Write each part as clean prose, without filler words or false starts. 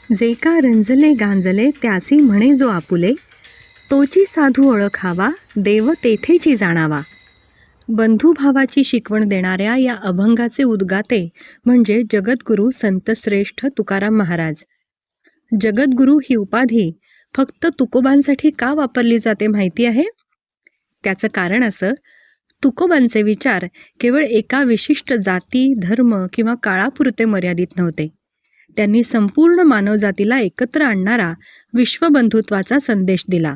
जे का रंजले गांजले त्यासी म्हणे जो आपुले, तोची साधू ओळखावा देव तेथेची जाणावा. बंधुभावाची शिकवण देणाऱ्या या अभंगाचे उद्गाते म्हणजे जगद्गुरू संतश्रेष्ठ तुकाराम महाराज. जगद्गुरू ही उपाधी फक्त तुकोबांसाठी का वापरली जाते माहिती आहे? त्याचं कारण असं, तुकोबांचे विचार केवळ एका विशिष्ट जाती, धर्म किंवा काळापुरते मर्यादित नव्हते. त्यांनी संपूर्ण मानवजातीला एकत्र आणणारा विश्वबंधुत्वाचा संदेश दिला.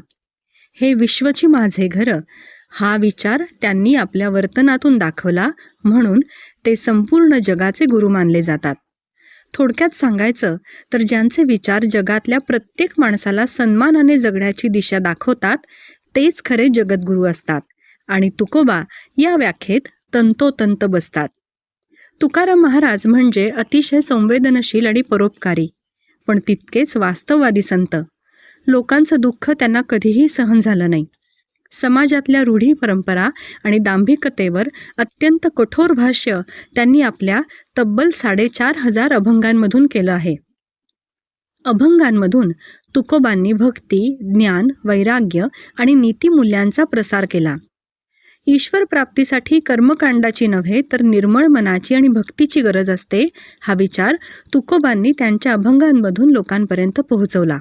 हे विश्वची माझे घर हा विचार त्यांनी आपल्या वर्तनातून दाखवला, म्हणून ते संपूर्ण जगाचे गुरु मानले जातात. थोडक्यात सांगायचं तर ज्यांचे विचार जगातल्या प्रत्येक माणसाला सन्मानाने जगण्याची दिशा दाखवतात तेच खरे जगद्गुरू असतात आणि तुकोबा या व्याख्येत तंतोतंत बसतात. तुकाराम महाराज म्हणजे अतिशय संवेदनशील आणि परोपकारी, पण तितकेच वास्तववादी संत. लोकांचं दुःख त्यांना कधीही सहन झालं नाही. समाजातल्या रूढी परंपरा आणि दांभिकतेवर अत्यंत कठोर भाष्य त्यांनी आपल्या तब्बल 4,500 अभंगांमधून केलं आहे. अभंगांमधून तुकोबांनी भक्ती, ज्ञान, वैराग्य आणि नीतिमूल्यांचा प्रसार केला. ईश्वर प्राप्तीसाठी कर्मकांडाची नव्हे तर निर्मळ मनाची आणि भक्तीची गरज असते हा विचार तुकोबांनी त्यांच्या अभंगांमधून लोकांपर्यंत पोहोचवला.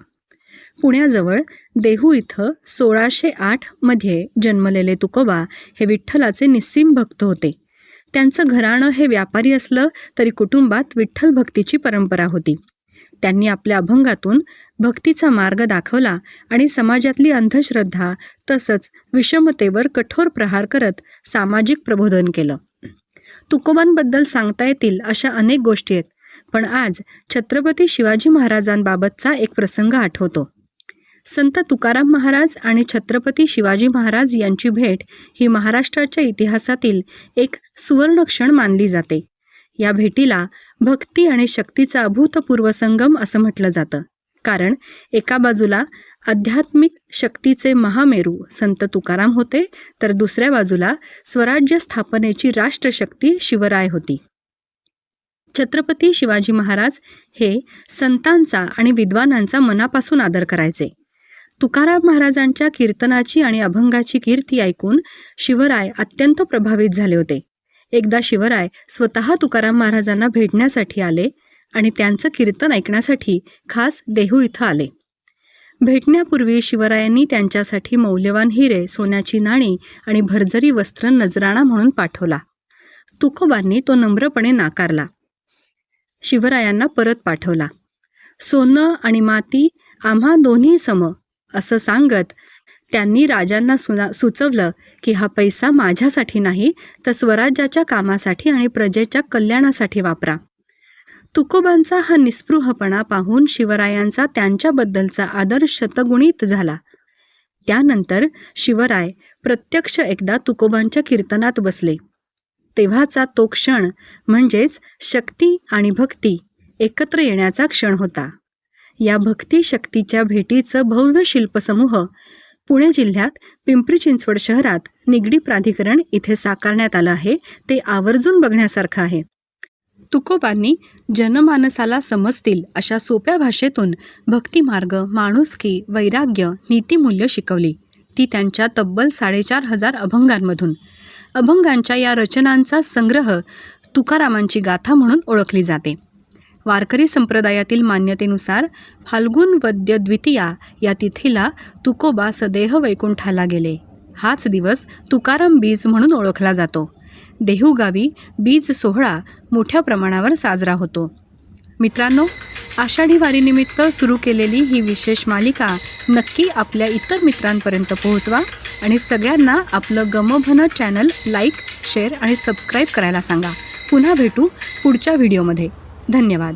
पुण्याजवळ देहू इथं 1608 मध्ये जन्मलेले तुकोबा हे विठ्ठलाचे निस्सीम भक्त होते. त्यांचं घराणं हे व्यापारी असलं तरी कुटुंबात विठ्ठल भक्तीची परंपरा होती. त्यांनी आपल्या अभंगातून भक्तीचा मार्ग दाखवला आणि समाजातली अंधश्रद्धा तसंच विषमतेवर कठोर प्रहार करत सामाजिक प्रबोधन केलं. तुकोबांबद्दल सांगता येतील अशा अनेक गोष्टी आहेत, पण आज छत्रपती शिवाजी महाराजांबाबतचा एक प्रसंग आठवतो. संत तुकाराम महाराज आणि छत्रपती शिवाजी महाराज यांची भेट ही महाराष्ट्राच्या इतिहासातील एक सुवर्ण क्षण मानली जाते. या भेटीला भक्ती आणि शक्तीचा अभूतपूर्व संगम असं म्हटलं जातं, कारण एका बाजूला आध्यात्मिक शक्तीचे महामेरू संत तुकाराम होते, तर दुसऱ्या बाजूला स्वराज्य स्थापनेची राष्ट्रशक्ती शिवराय होती. छत्रपती शिवाजी महाराज हे संतांचा आणि विद्वानांचा मनापासून आदर करायचे. तुकाराम महाराजांच्या कीर्तनाची आणि अभंगाची कीर्ती ऐकून शिवराय अत्यंत प्रभावित झाले होते. एकदा शिवराय स्वतः तुकाराम महाराजांना भेटण्यासाठी आले आणि त्यांचं कीर्तन ऐकण्यासाठी खास देहू इथं आले. भेटण्यापूर्वी शिवरायांनी त्यांच्यासाठी मौल्यवान हिरे, सोन्याची नाणी आणि भरजरी वस्त्र नजराणा म्हणून पाठवला. तुकोबांनी तो नम्रपणे नाकारला. शिवरायांना परत पाठवला. सोनं आणि माती आम्हा दोन्ही सम असं सांगत त्यांनी राजांना सुचवलं की हा पैसा माझ्यासाठी नाही तर स्वराज्याच्या कामासाठी आणि प्रजेच्या कल्याणासाठी वापरा. तुकोबांचा हा निस्पृहपणा पाहून शिवरायांचा त्यांच्याबद्दलचा आदर शतगुणित झाला. त्यानंतर शिवराय प्रत्यक्ष एकदा तुकोबांच्या कीर्तनात बसले. तेव्हाचा तो क्षण म्हणजेच शक्ती आणि भक्ती एकत्र येण्याचा क्षण होता. या भक्ती शक्तीच्या भेटीचं भव्य शिल्पसमूह पुणे जिल्ह्यात पिंपरी चिंचवड शहरात निगडी प्राधिकरण इथे साकारण्यात आलं आहे. ते आवर्जून बघण्यासारखं आहे. तुकोबांनी जनमानसाला समजतील अशा सोप्या भाषेतून भक्तिमार्ग, माणुसकी, वैराग्य, नीतिमूल्य शिकवली. ती त्यांच्या तब्बल 4,500 अभंगांमधून. अभंगांच्या या रचनांचा संग्रह तुकारामांची गाथा म्हणून ओळखली जाते. वारकरी संप्रदायातील मान्यतेनुसार फाल्गुन वद्य द्वितीया या तिथीला तुकोबा सदेह वैकुंठाला गेले. हाच दिवस तुकाराम बीज म्हणून ओळखला जातो. देहू गावी बीज सोहळा मोठ्या प्रमाणावर साजरा होतो. मित्रांनो, आषाढी वारीनिमित्त सुरू केलेली ही विशेष मालिका नक्की आपल्या इतर मित्रांपर्यंत पोहोचवा आणि सगळ्यांना आपलं गमभन चॅनल लाईक, शेअर आणि सबस्क्राईब करायला सांगा. पुन्हा भेटू पुढच्या व्हिडिओमध्ये. धन्यवाद.